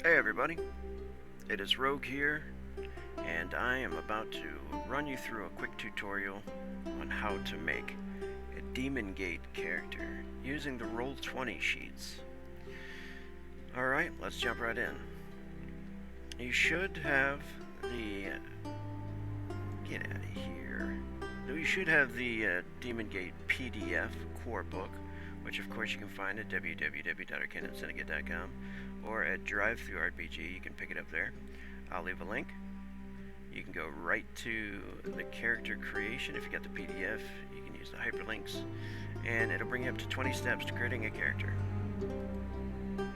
Hey everybody, it is Rogue here, and I am about to run you through a quick tutorial on how to make a Demon Gate character using the Roll20 sheets. Alright, let's jump right in. You should have the... get out of here. You should have the Demon Gate PDF core book, which of course you can find at www.arcaneandsyndicate.com or at DriveThruRPG. You can pick it up there. I'll leave a link. You can go right to the character creation. If you got the PDF, you can use the hyperlinks, and it'll bring you up to 20 steps to creating a character. I'm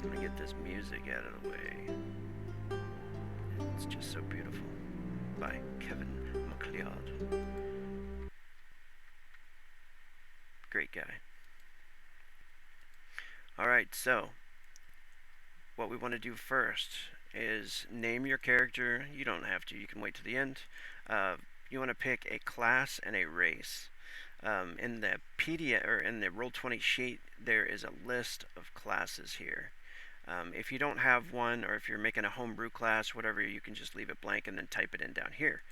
gonna get this music out of the way. It's just so beautiful. By Kevin MacLeod. Great guy. Alright, so what we want to do first is name your character. You don't have to, you can wait to the end. You want to pick a class and a race. In the PDF or in the Roll20 sheet, there is a list of classes here. If you don't have one, or if you're making a homebrew class, whatever, you can just leave it blank and then type it in down here.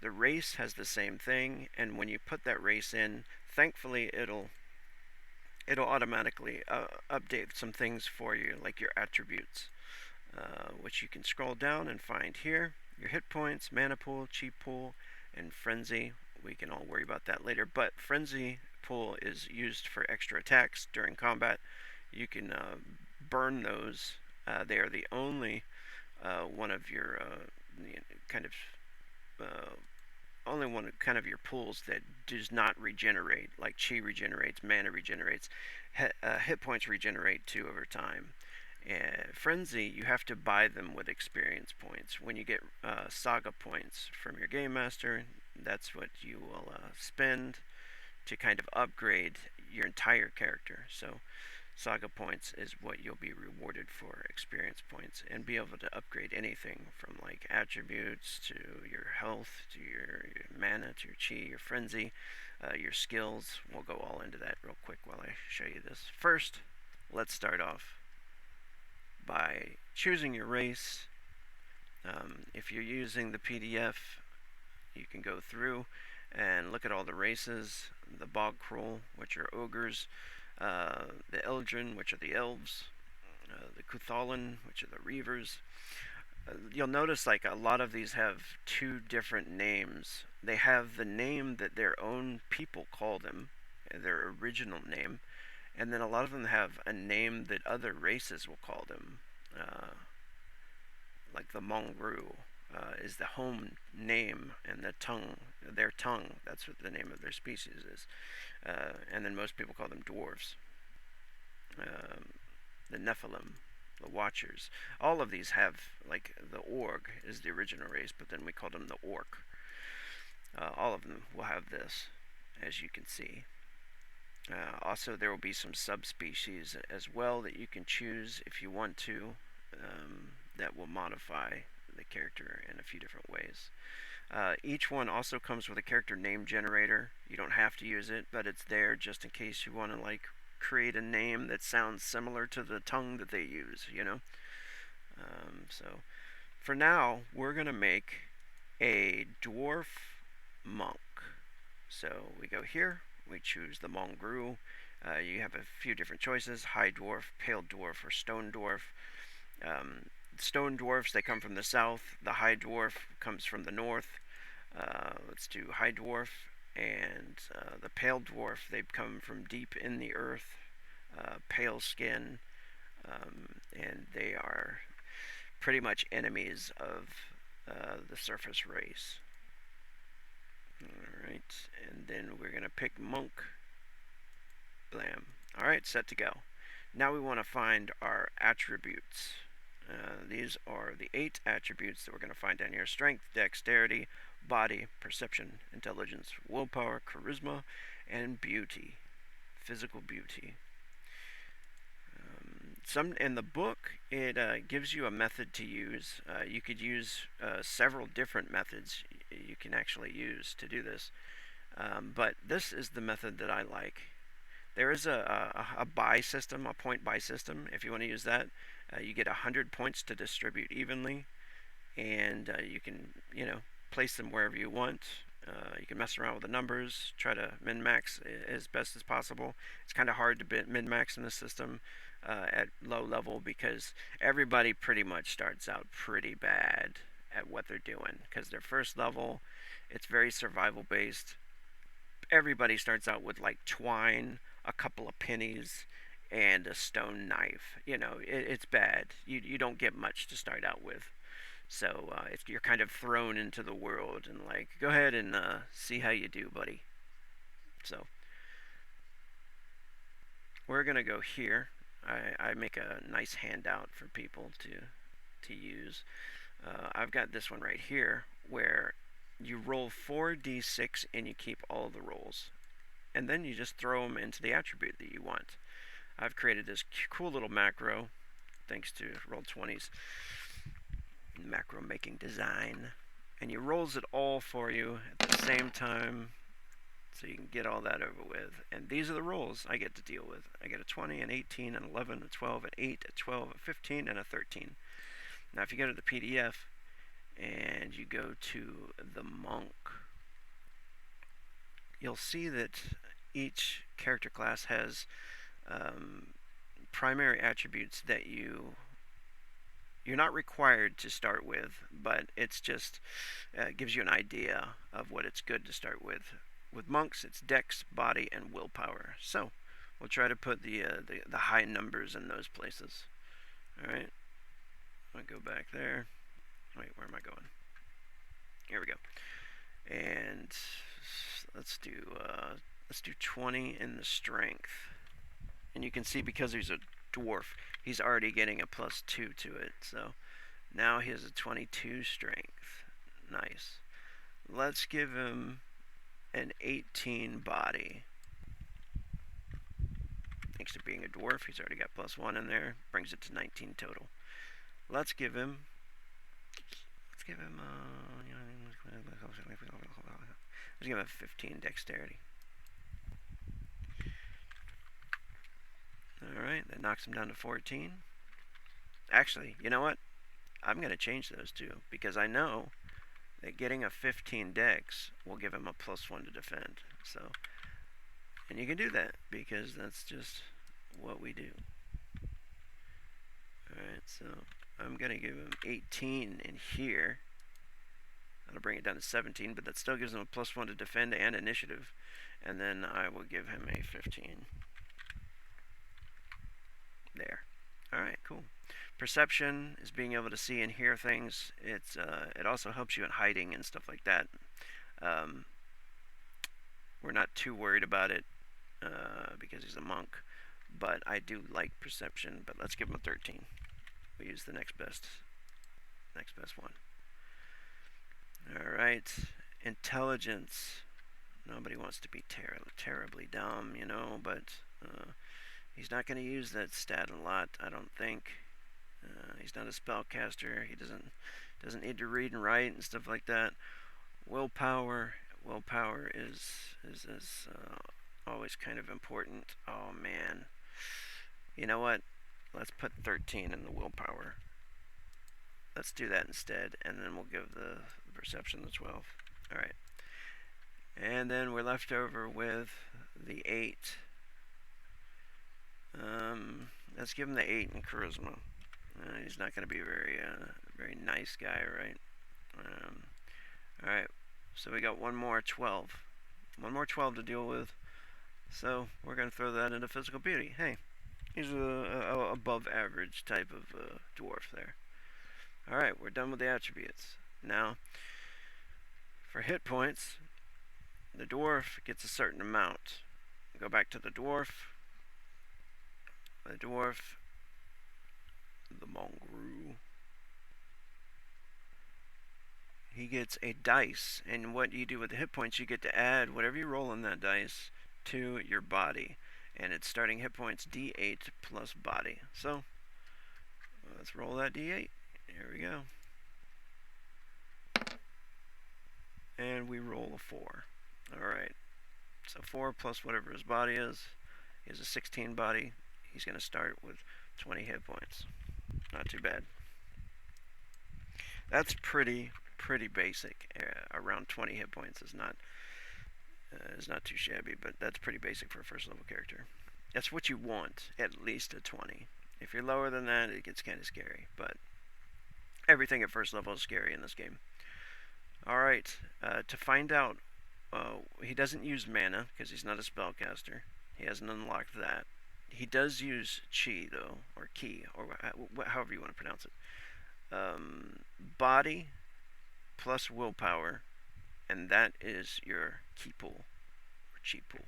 The race has the same thing, and when you put that race in, thankfully it'll automatically update some things for you, like your attributes, which you can scroll down and find here. Your hit points, mana pool, chi pool, and frenzy. We can all worry about that later, but frenzy pool is used for extra attacks during combat. You can burn those. They are the only one of your only one kind of your pools that does not regenerate, like chi regenerates, mana regenerates, hit points regenerate too over time. Frenzy, you have to buy them with experience points. When you get saga points from your game master, that's what you will spend to kind of upgrade your entire character. So saga points is what you'll be rewarded for, experience points, and be able to upgrade anything from like attributes to your health to your mana to your chi, your frenzy, your skills. We'll go all into that real quick while I show you this. First, let's start off by choosing your race. If you're using the PDF, you can go through and look at all the races. The Bog Kroll, which are ogres, the Eldrin, which are the elves, the Cuthalan, which are the reavers. You'll notice like a lot of these have two different names. They have the name that their own people call them, their original name, and then a lot of them have a name that other races will call them. Like the Mongru is the home name, and their tongue, that's what the name of their species is. And then most people call them dwarves. The Nephilim, the Watchers. All of these have, like, the Org is the original race, but then we call them the Orc. All of them will have this, as you can see. Also, there will be some subspecies as well that you can choose if you want to, that will modify the character in a few different ways. Each one also comes with a character name generator. You don't have to use it, but it's there just in case you want to like create a name that sounds similar to the tongue that they use, you know? So for now, we're going to make a dwarf monk. So we go here, we choose the Mongru. You have a few different choices: high dwarf, pale dwarf, or stone dwarf. Stone dwarfs, they come from the south. The high dwarf comes from the north. Let's do high dwarf. And the pale dwarf, they come from deep in the earth. Pale skin. And they are pretty much enemies of the surface race. Alright, and then we're going to pick monk. Blam. Alright, set to go. Now we want to find our attributes. These are the 8 attributes that we're going to find down here: strength, dexterity, body, perception, intelligence, willpower, charisma, and beauty, physical beauty. In the book, it gives you a method to use. You could use several different methods you can actually use to do this, but this is the method that I like. There is a buy system, a point buy system. If you want to use that, you get 100 points to distribute evenly, and you can, place them wherever you want. You can mess around with the numbers, try to min max as best as possible. It's kind of hard to min max in this system at low level because everybody pretty much starts out pretty bad at what they're doing because their first level, it's very survival based. Everybody starts out with like twine, a couple of pennies, and a stone knife. It's bad. You don't get much to start out with. So you're kind of thrown into the world and like, go ahead and see how you do, buddy. So we're gonna go here. I make a nice handout for people to use. I've got this one right here where you roll 4d6 and you keep all the rolls, and then you just throw them into the attribute that you want. I've created this cool little macro thanks to Roll20's macro making design, and he rolls it all for you at the same time so you can get all that over with. And these are the rolls I get to deal with. I get a 20, an 18, an 11, a 12, an 8, a 12, a 15, and a 13. Now if you go to the PDF and you go to the monk, you'll see that each character class has primary attributes that you're not required to start with, but it's just gives you an idea of what it's good to start with. With monks, it's dex, body, and willpower. So we'll try to put the high numbers in those places. All right, I'll go back there. Wait, where am I going? Here we go. And let's do 20 in the strength. And you can see because he's a dwarf, he's already getting a +2 to it. So now he has a 22 strength. Nice. Let's give him an 18 body. Thanks to being a dwarf, he's already got +1 in there. Brings it to 19 total. Let's give him let's give him a 15 dexterity. Alright, that knocks him down to 14. Actually, you know what? I'm going to change those two because I know that getting a 15 dex will give him a +1 to defend. So, and you can do that because that's just what we do. Alright, so I'm going to give him 18 in here. That'll bring it down to 17, but that still gives him a +1 to defend and initiative. And then I will give him a 15. There. Alright, cool. Perception is being able to see and hear things. It also helps you in hiding and stuff like that. We're not too worried about it because he's a monk, but I do like perception. But let's give him a 13. We use the next best one. Alright, intelligence. Nobody wants to be terribly dumb, but he's not going to use that stat a lot, I don't think. He's not a spellcaster. He doesn't need to read and write and stuff like that. Willpower is always kind of important. Oh man, you know what? Let's put 13 in the willpower. Let's do that instead, and then we'll give the perception the 12. All right, and then we're left over with the 8. Let's give him the 8 in charisma. He's not going to be a very nice guy, right? All right, so we got one more 12 to deal with. So we're going to throw that into physical beauty. Hey, he's a above average type of dwarf there. All right, we're done with the attributes. Now, for hit points, the dwarf gets a certain amount. Go back to the dwarf. The mongrel. He gets a dice, and what you do with the hit points, you get to add whatever you roll on that dice to your body, and it's starting hit points D8 plus body. So let's roll that D8. Here we go. And we roll a 4. Alright. So 4 plus whatever his body is. He has a 16 body. He's going to start with 20 hit points. Not too bad. That's pretty basic. Around 20 hit points is not too shabby, but that's pretty basic for a first level character. That's what you want, at least a 20. If you're lower than that, it gets kind of scary. But everything at first level is scary in this game. All right, to find out, he doesn't use mana because he's not a spellcaster. He hasn't unlocked that. He does use chi though, or ki, or however you want to pronounce it. Body plus willpower, and that is your ki pool or chi pool.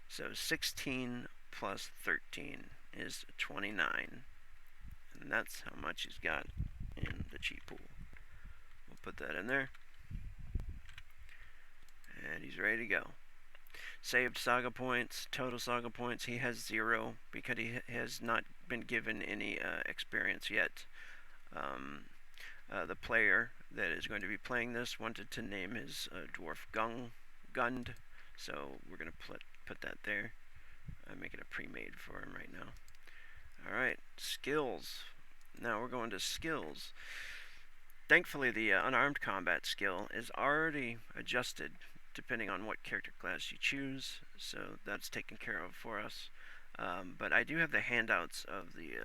So 16 plus 13 is 29, and that's how much he's got in the chi pool. We'll put that in there, and he's ready to go. Saved saga points, total saga points, he has 0 because he has not been given any experience yet. The player that is going to be playing this wanted to name his dwarf Gund, so we're going to put that there. I'm making it pre-made for him right now. Alright, skills. Now we're going to skills. Thankfully, the unarmed combat skill is already adjusted depending on what character class you choose, so that's taken care of for us. But I do have the handouts of the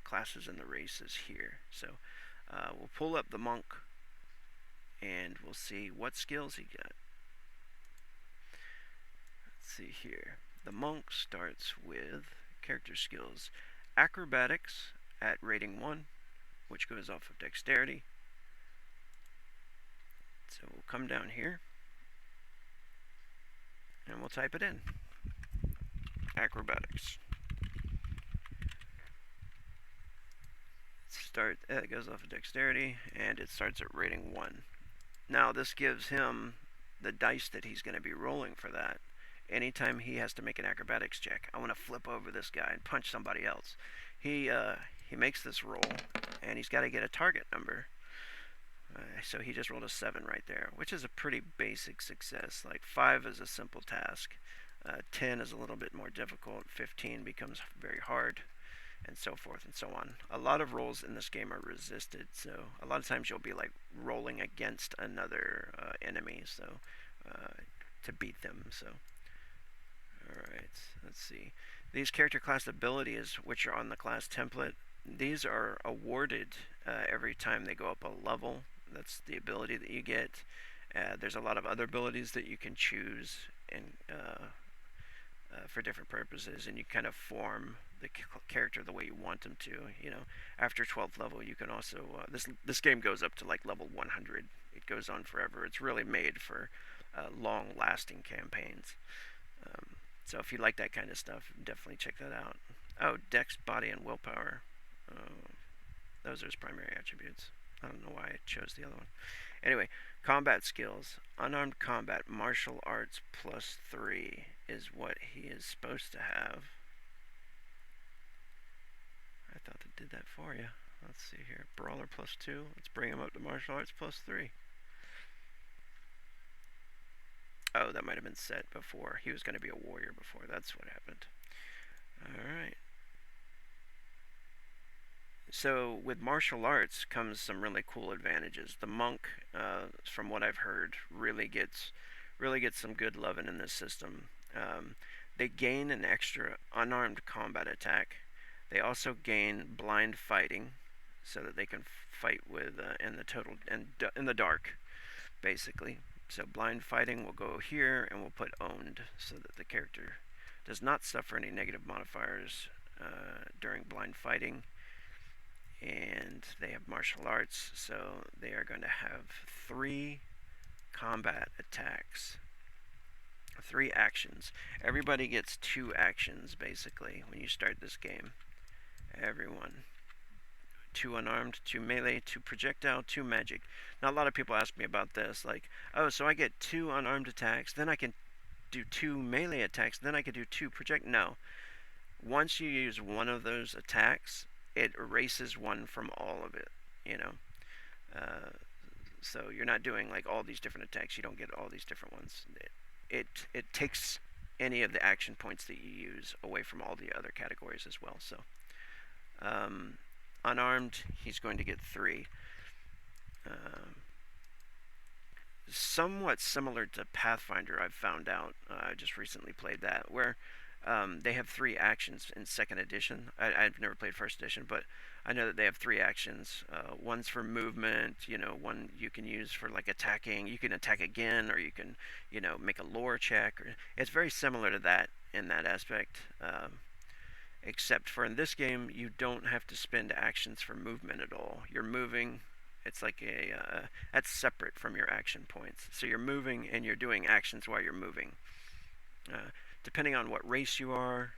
classes and the races here. So we'll pull up the monk and we'll see what skills he got. Let's see here. The monk starts with character skills. Acrobatics at rating 1, which goes off of dexterity. So we'll come down here and we'll type it in. Acrobatics. It goes off of dexterity, and it starts at rating 1. Now this gives him the dice that he's going to be rolling for that. Anytime he has to make an acrobatics check, I want to flip over this guy and punch somebody else. He makes this roll, and he's got to get a target number. So he just rolled a 7 right there, which is a pretty basic success. Like 5 is a simple task, 10 is a little bit more difficult, 15 becomes very hard, and so forth and so on. A lot of rolls in this game are resisted, so a lot of times you'll be like rolling against another enemy, so to beat them. So, all right, let's see. These character class abilities, which are on the class template, these are awarded every time they go up a level. That's the ability that you get. There's a lot of other abilities that you can choose and for different purposes, and you kind of form the character the way you want them to. You know, after 12th level, you can also this game goes up to like level 100. It goes on forever. It's really made for long-lasting campaigns. So if you like that kind of stuff, definitely check that out. Oh, Dex, Body, and Willpower. Those are his primary attributes. I don't know why I chose the other one. Anyway, combat skills. Unarmed combat, martial arts plus 3 is what he is supposed to have. I thought that did that for you. Let's see here. Brawler plus 2. Let's bring him up to martial arts plus 3. Oh, that might have been set before. He was going to be a warrior before. That's what happened. Alright. So with martial arts comes some really cool advantages. The monk, from what I've heard, really gets some good loving in this system. They gain an extra unarmed combat attack. They also gain blind fighting, so that they can fight with in the dark, basically. So blind fighting will go here, and we'll put owned, so that the character does not suffer any negative modifiers during blind fighting. And they have martial arts, so they are going to have 3 combat attacks, 3 actions. Everybody gets 2 actions, basically, when you start this game. Everyone. 2 unarmed, 2 melee, 2 projectile, 2 magic. Now, a lot of people ask me about this, like, oh, so I get 2 unarmed attacks, then I can do 2 melee attacks, then I can do 2 project. No. Once you use one of those attacks, it erases one from all of it, you know. So you're not doing like all these different attacks. You don't get all these different ones. It takes any of the action points that you use away from all the other categories as well. So um, unarmed, he's going to get 3. Um, Somewhat similar to Pathfinder, I've found out. I just recently played that, where they have 3 actions in second edition. I've never played first edition, but I know that they have 3 actions. One's for movement, one you can use for like attacking. You can attack again, or you can, make a lore check. It's very similar to that in that aspect. Except for in this game, you don't have to spend actions for movement at all. You're moving. It's like that's separate from your action points. So you're moving and you're doing actions while you're moving. Uh, Depending on what race you are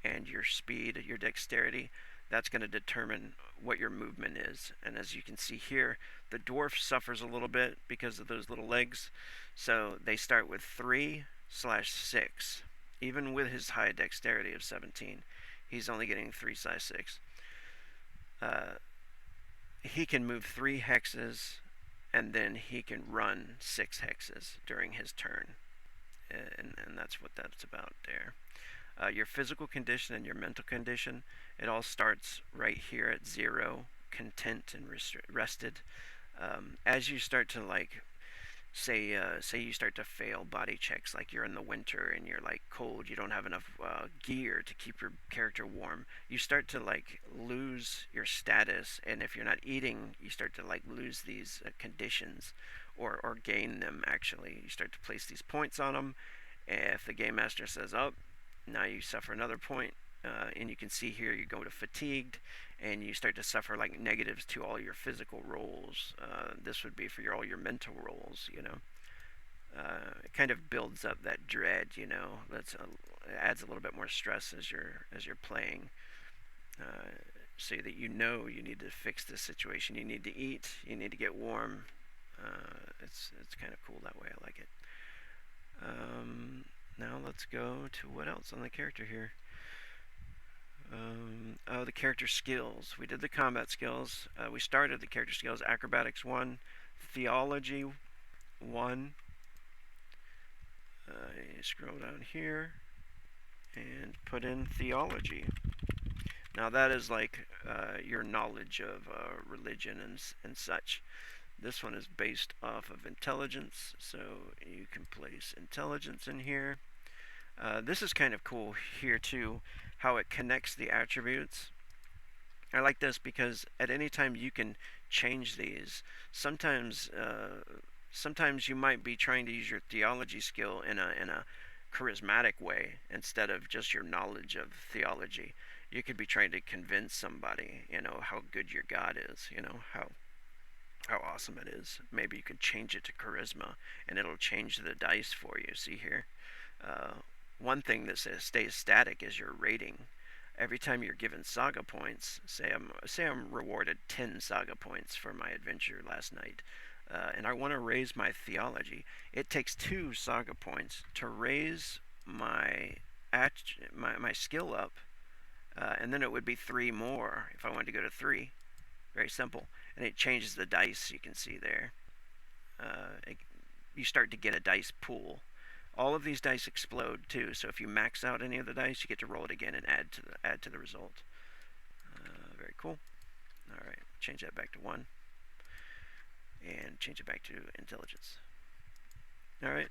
and your speed, your dexterity, that's going to determine what your movement is. And as you can see here, the dwarf suffers a little bit because of those little legs. So they start with 3/6. Even with his high dexterity of 17, he's only getting 3/6. Uh, he can move 3 hexes, and then he can run 6 hexes during his turn. And that's what that's about there. Your physical condition and your mental condition, it all starts right here at 0, content and rested. As you start to say you start to fail body checks, like you're in the winter and you're like cold, you don't have enough gear to keep your character warm, you start to like lose your status, and if you're not eating, you start to like lose these conditions, or gain them. Actually, you start to place these points on them. If the game master says, oh, now you suffer another point, and you can see here you go to fatigued, and you start to suffer like negatives to all your physical rolls. This would be for all your mental rolls. It kind of builds up that dread. That's adds a little bit more stress as you're playing, so that you need to fix this situation. You need to eat. You need to get warm. It's kind of cool that way. I like it. Now let's go to what else on the character here. The character skills. We did the combat skills. We started the character skills. Acrobatics 1, theology 1. You scroll down here and put in theology. Now that is like your knowledge of religion and such. This one is based off of intelligence, so you can place intelligence in here. This is kind of cool here too, how it connects the attributes. I like this because at any time you can change these. Sometimes, sometimes you might be trying to use your theology skill in a charismatic way instead of just your knowledge of theology. You could be trying to convince somebody, how good your God is, how awesome it is. Maybe you could change it to charisma, and it'll change the dice for you. See here. One thing that stays static is your rating. Every time you're given saga points, say I'm rewarded 10 saga points for my adventure last night, and I want to raise my theology. It takes 2 saga points to raise my skill up, and then it would be 3 more if I wanted to go to 3. Very simple, and it changes the dice. You can see there. You start to get a dice pool. All of these dice explode too, so if you max out any of the dice, you get to roll it again and add to the result. Very cool. All right, change that back to 1, and change it back to intelligence. All right,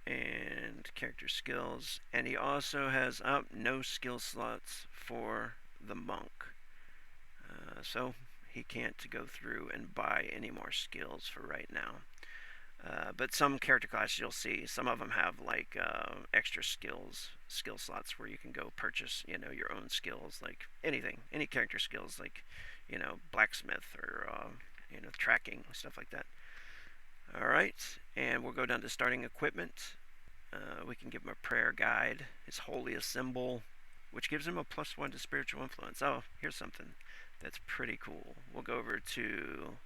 and character skills, and he also has no skill slots for the monk, so he can't go through and buy any more skills for right now. But some character classes you'll see, some of them have like extra skill slots where you can go purchase, your own skills, like anything, any character skills, like, blacksmith or, tracking, stuff like that. All right, and we'll go down to starting equipment. We can give him a prayer guide, his holiest symbol, which gives him a +1 to spiritual influence. Oh, here's something that's pretty cool. We'll go over to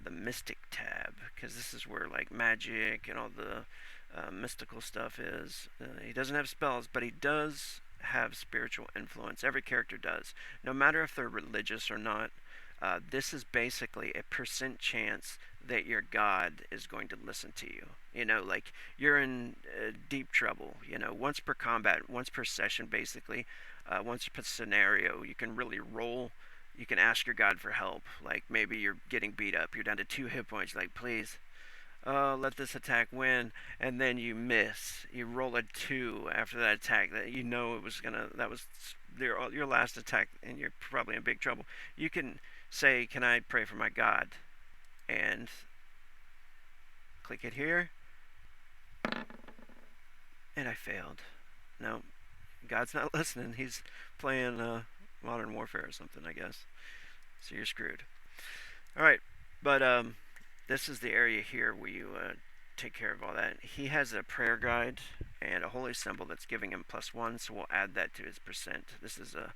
the mystic tab, because this is where like magic and all the mystical stuff is. He doesn't have spells, but he does have spiritual influence. Every character does, no matter if they're religious or not. This is basically a percent chance that your God is going to listen to you. You know, like you're in deep trouble. You know, once per combat, once per session, basically, once per scenario, you can really roll. You can ask your God for help. Like maybe you're getting beat up, you're down to 2 hit points. Like, please, let this attack win, and then you miss. You roll a 2 after that attack that you know it was gonna. That was your last attack, and you're probably in big trouble. You can say, "Can I pray for my God?" And click it here, and I failed. No, God's not listening. He's playing Modern Warfare or something, I guess. So you're screwed. All right, but this is the area here where you take care of all that. He has a prayer guide and a holy symbol that's giving him +1, so we'll add that to his percent. This is a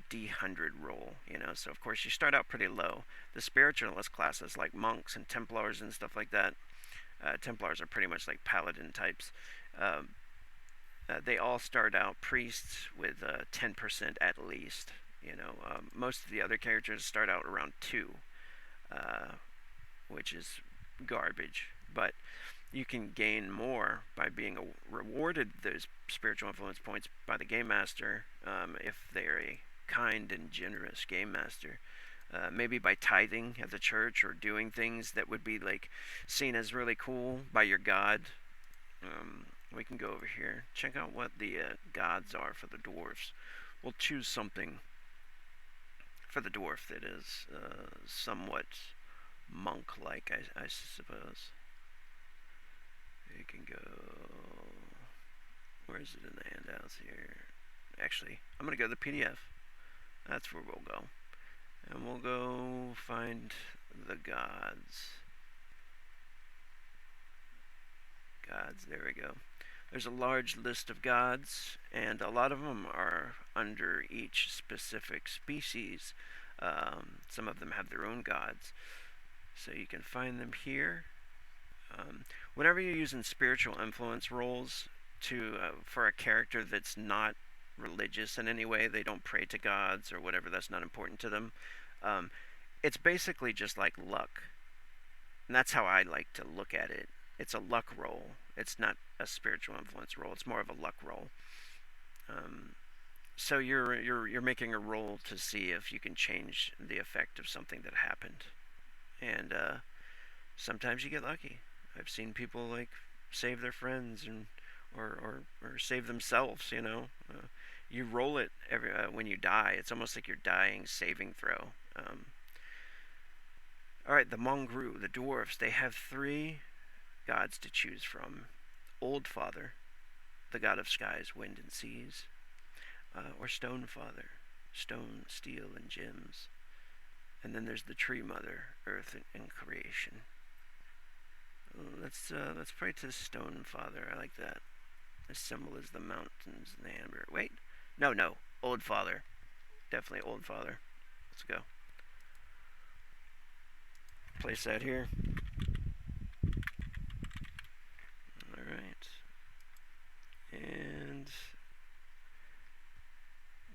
D100 roll, you know, so of course you start out pretty low. The spiritualist classes like monks and Templars and stuff like that, Templars are pretty much like paladin types. Um, they all start out priests with 10% at least. You know, most of the other characters start out around 2, uh, which is garbage. But you can gain more by being rewarded those spiritual influence points by the game master if they're a kind and generous game master. Maybe by tithing at the church or doing things that would be like seen as really cool by your god. We can go over here, check out what the gods are for the dwarves. We'll choose something for the dwarf that is somewhat monk-like, I suppose. You can go. Where is it in the handouts here? Actually, I'm gonna go to the PDF. That's where we'll go, and we'll go find the gods. Gods. There we go. There's a large list of gods, and a lot of them are under each specific species. Some of them have their own gods, so you can find them here. Whenever you're using spiritual influence rolls for a character that's not religious in any way, they don't pray to gods or whatever, that's not important to them. Um, it's basically just like luck, and that's how I like to look at it. It's a luck roll. It's not a spiritual influence roll. It's more of a luck roll. So you're making a roll to see if you can change the effect of something that happened, and sometimes you get lucky. I've seen people like save their friends and or save themselves. You know, you roll it every when you die. It's almost like you're dying saving throw. All right, the Mongru, the dwarves, they have 3 gods to choose from: Old Father, the god of skies, wind, and seas, or Stone Father, stone, steel, and gems. And then there's the Tree Mother, earth and creation. Let's pray to Stone Father. I like that. The symbol is the mountains and the amber. Wait, no, Old Father, definitely Old Father. Let's go. Place that here. All right. And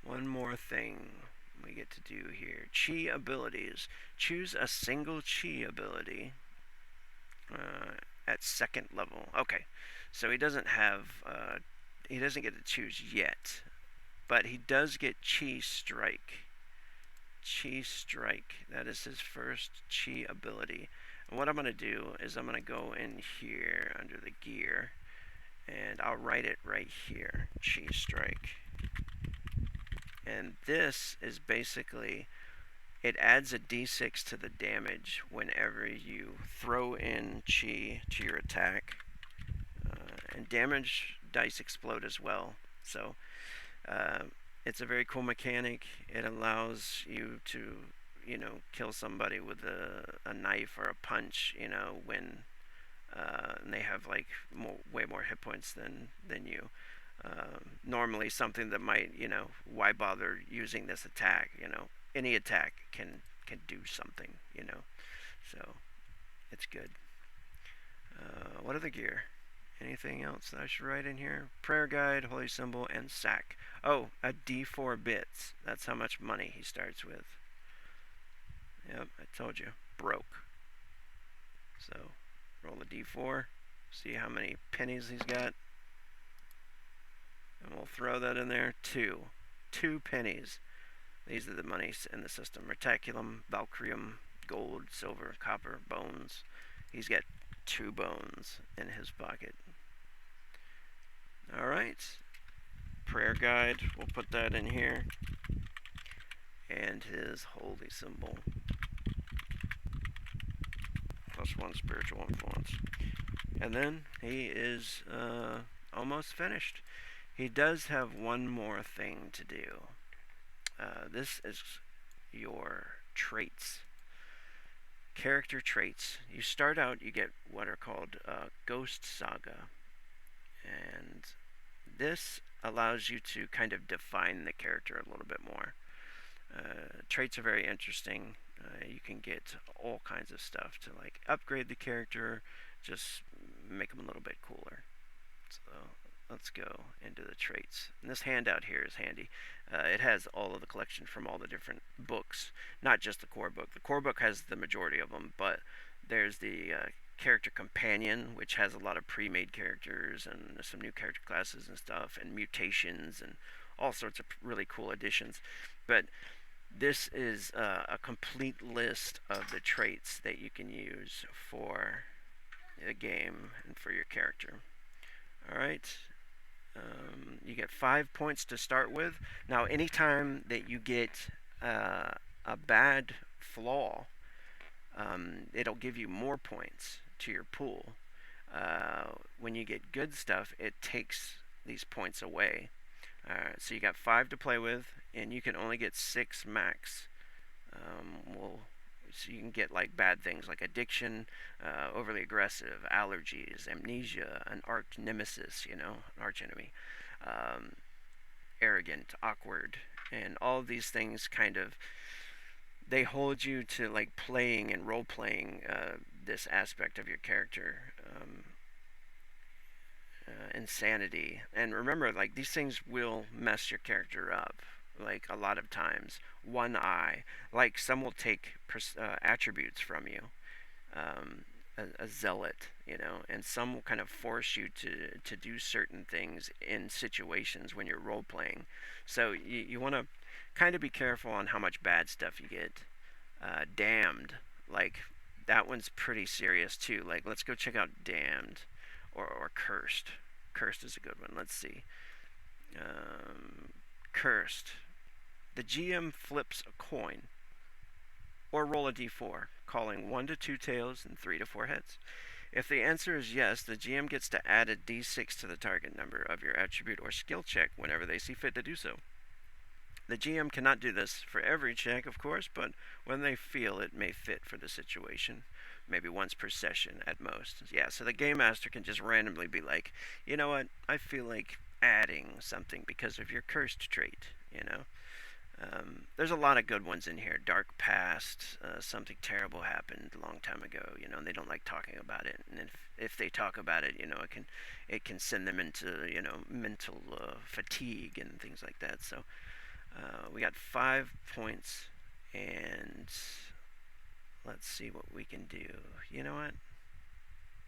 one more thing we get to do here. Chi abilities. Choose a single Chi ability at 2nd level. Okay, so he doesn't get to choose yet, but he does get Chi Strike. Chi Strike. That is his first Chi ability. And what I'm going to do is I'm going to go in here under the gear, and I'll write it right here. Chi Strike. And this is basically, it adds a d6 to the damage whenever you throw in Chi to your attack. And damage dice explode as well. So it's a very cool mechanic. It allows you to, kill somebody with a knife or a punch, when and they have like way more hit points than you. Normally something that might, why bother using this attack? Any attack can do something, so it's good. What other gear? Anything else that I should write in here? Prayer guide, holy symbol, and sack. Oh, a D4 bits. That's how much money he starts with. Yep, I told you. Broke. So roll a d4. See how many pennies he's got. And we'll throw that in there. Two. 2 pennies. These are the monies in the system. Reticulum, Valkyrium, gold, silver, copper, bones. He's got 2 bones in his pocket. Alright. Prayer guide. We'll put that in here. And his holy symbol. +1 spiritual influence. And then he is almost finished. He does have one more thing to do. This is your traits. Character traits. You start out, you get what are called Ghost Saga. And this allows you to kind of define the character a little bit more. Traits are very interesting. You can get all kinds of stuff to like upgrade the character, just make them a little bit cooler. So let's go into the traits. And this handout here is handy. It has all of the collection from all the different books, not just the core book. The core book has the majority of them, but there's the character companion, which has a lot of pre-made characters and some new character classes and stuff, and mutations and all sorts of really cool additions. But this is a complete list of the traits that you can use for the game and for your character. Alright, you get 5 points to start with. Now, anytime that you get a bad flaw, it'll give you more points to your pool. When you get good stuff, it takes these points away. So you got 5 to play with, and you can only get 6 max. So you can get like bad things like addiction, overly aggressive, allergies, amnesia, an arch nemesis, an arch enemy, arrogant, awkward, and all of these things kind of they hold you to like playing and role playing this aspect of your character. Insanity, and remember, like these things will mess your character up. Like a lot of times, one eye, like some will take attributes from you, a zealot, and some will kind of force you to do certain things in situations when you're role playing. So you want to kind of be careful on how much bad stuff you get. Damned, like that one's pretty serious too. Like let's go check out Damned, or Cursed. Cursed is a good one. Let's see. Cursed. The GM flips a coin or roll a d4, calling 1 to 2 tails and 3 to 4 heads. If the answer is yes, the GM gets to add a d6 to the target number of your attribute or skill check whenever they see fit to do so. The GM cannot do this for every check, of course, but when they feel it may fit for the situation, maybe once per session at most. Yeah, so the Game Master can just randomly be like, you know what, I feel like adding something because of your cursed trait. There's a lot of good ones in here. Dark past, something terrible happened a long time ago, and they don't like talking about it. And if they talk about it, it can send them into mental fatigue and things like that. So we got 5 points, and let's see what we can do. You know what?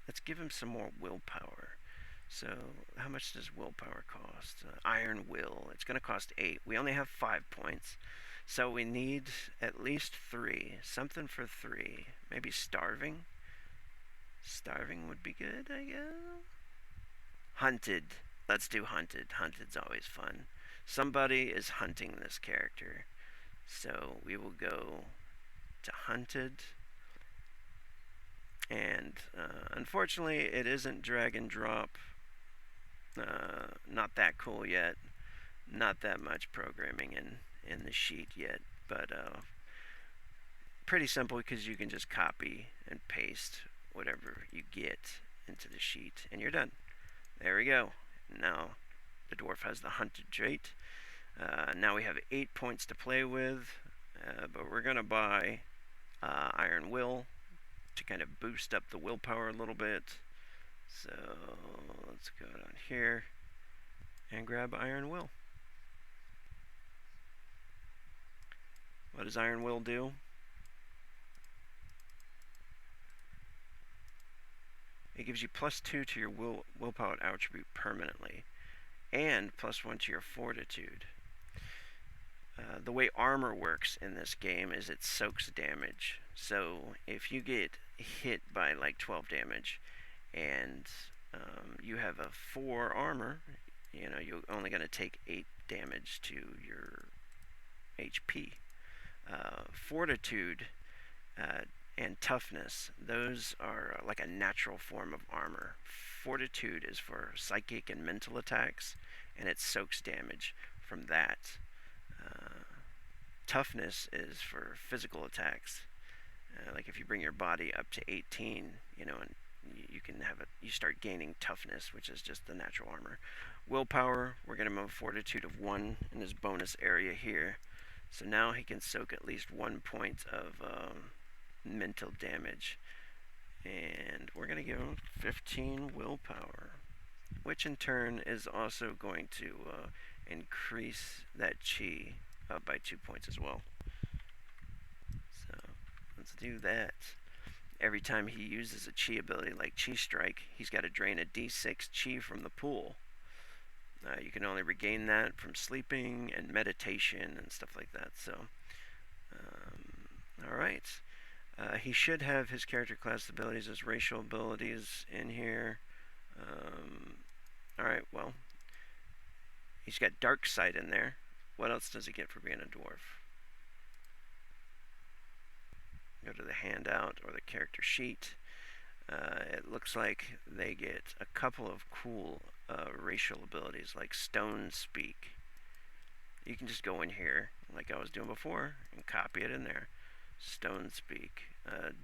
Let's give him some more willpower. So, how much does willpower cost? Iron Will. It's going to cost 8. We only have 5 points. So, we need at least 3. Something for 3. Maybe starving? Starving would be good, I guess. Hunted. Let's do hunted. Hunted's always fun. Somebody is hunting this character. So, we will go to hunted. And unfortunately, it isn't drag and drop. Not that cool yet. Not that much programming in the sheet yet, but pretty simple because you can just copy and paste whatever you get into the sheet, and you're done. There we go. Now the dwarf has the hunted trait. Now we have 8 points to play with, but we're gonna buy Iron Will to kind of boost up the willpower a little bit. So let's go down here and grab Iron Will. What does Iron Will do? it gives you +2 to your willpower attribute permanently, and +1 to your fortitude. The way armor works in this game is it soaks damage. So if you get hit by like 12 damage and you have a 4 armor, you're only going to take 8 damage to your HP. Fortitude and toughness, those are like a natural form of armor. Fortitude is for psychic and mental attacks, and it soaks damage from that. Uh, Toughness is for physical attacks. Like if you bring your body up to 18, and you can have it. You start gaining toughness, which is just the natural armor. Willpower, we're going to move fortitude of 1 in this bonus area here. So now he can soak at least 1 point of mental damage. And we're going to give him 15 willpower, which in turn is also going to increase that chi up by 2 points as well. So let's do that. Every time he uses a chi ability like Chi Strike, he's got to drain a d6 chi from the pool. You can only regain that from sleeping and meditation and stuff like that. So, alright. He should have his character class abilities as racial abilities in here. Alright, well, he's got Dark Sight in there. What else does he get for being a dwarf? Go to the handout or the character sheet. It looks like they get a couple of cool racial abilities like Stone Speak. You can just go in here like I was doing before and copy it in there. Stone Speak.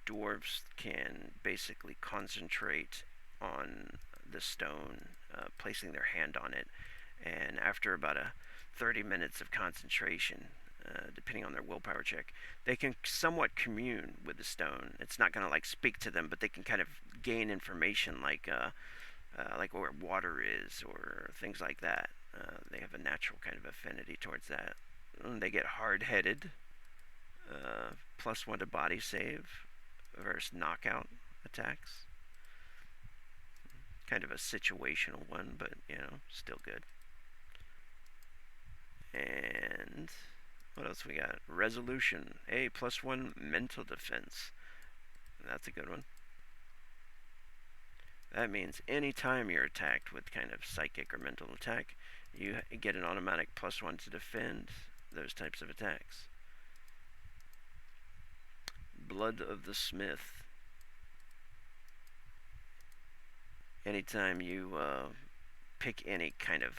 Dwarves can basically concentrate on the stone, placing their hand on it, and after about 30 minutes of concentration, depending on their willpower check, they can somewhat commune with the stone. It's not going to like speak to them, but they can kind of gain information like where water is or things like that. They have a natural kind of affinity towards that. And they get hard-headed, +1 to body save versus knockout attacks. Kind of a situational one, but still good. And what else we got? Resolution. A +1 mental defense. That's a good one. That means anytime you're attacked with kind of psychic or mental attack, you get an automatic +1 to defend those types of attacks. Blood of the Smith. Anytime you pick any kind of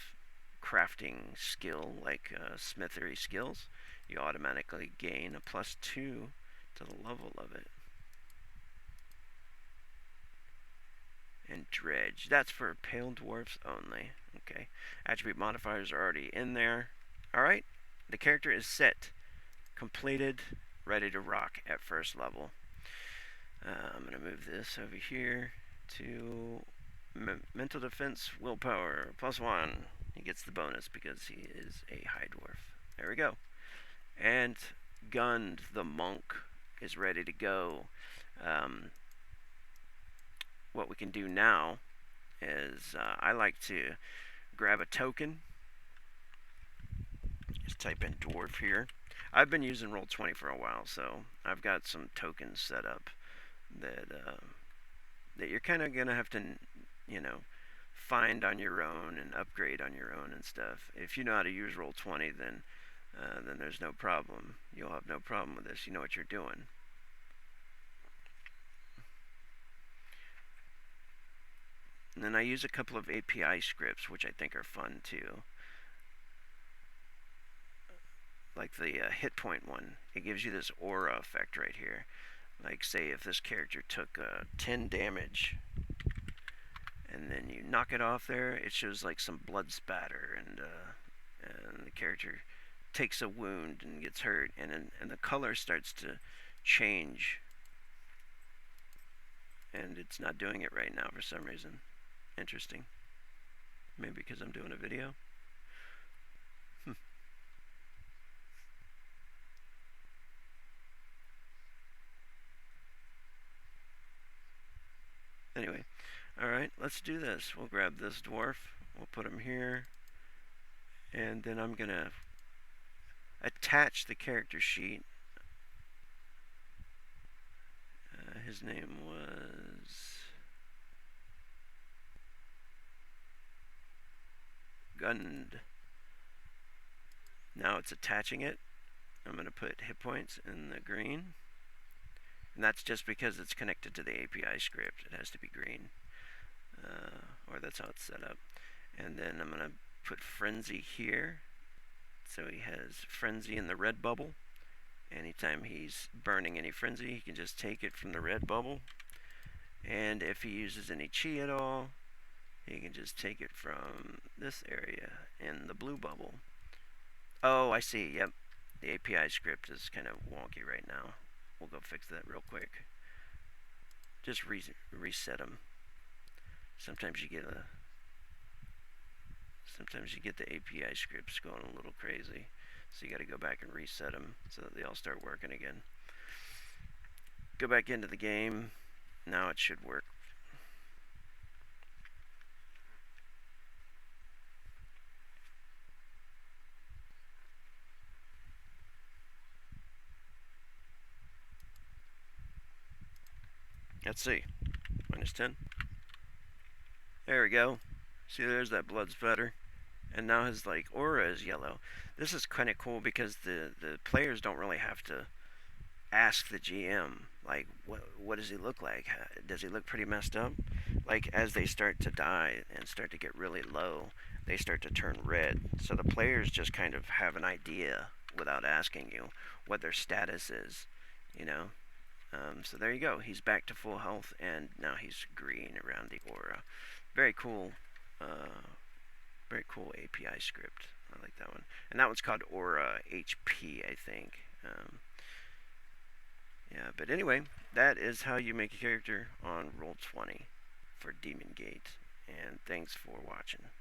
crafting skill like smithery skills, you automatically gain a +2 to the level of it. And Dredge. That's for pale dwarfs only. Okay. Attribute modifiers are already in there. Alright. The character is set. Completed. Ready to rock at first level. I'm going to move this over here to mental defense, willpower, +1. He gets the bonus because he is a high dwarf. There we go. And Gund the monk is ready to go. What we can do now is I like to grab a token. Just type in dwarf here. I've been using Roll20 for a while, so I've got some tokens set up that you're kind of gonna have to, find on your own and upgrade on your own and stuff. If you know how to use Roll20, then there's no problem. You'll have no problem with this. You know what you're doing. And then I use a couple of API scripts, which I think are fun too. Like the hit point one. It gives you this aura effect right here. Like, say if this character took 10 damage, and then you knock it off there, it shows like some blood spatter, and the character takes a wound and gets hurt, and the color starts to change. And it's not doing it right now for some reason. Interesting. Maybe because I'm doing a video. Anyway, let's do this. We'll grab this dwarf. We'll put him here. And then I'm going to attach the character sheet. His name was Gund. Now it's attaching it. I'm going to put hit points in the green. And that's just because it's connected to the API script. It has to be green. Or that's how it's set up. And then I'm going to put frenzy here. So he has frenzy in the red bubble. Anytime he's burning any frenzy, he can just take it from the red bubble. And if he uses any chi at all, he can just take it from this area in the blue bubble. Oh, I see. Yep. The API script is kind of wonky right now. We'll go fix that real quick. Just reset them. Sometimes you get the API scripts going a little crazy. So you got to go back and reset them so that they all start working again. Go back into the game. Now it should work. Let's see. -10. There we go. See, there's that blood spatter. And now his like aura is yellow. This is kind of cool because the players don't really have to ask the GM like what does he look like? Does he look pretty messed up? Like as they start to die and start to get really low, they start to turn red. So the players just kind of have an idea without asking you what their status is, you know. So there you go. He's back to full health, and now he's green around the aura. Very cool. Very cool API script. I like that one. And that one's called Aura HP, I think. Yeah, but anyway, that is how you make a character on Roll20 for Demon Gate. And thanks for watching.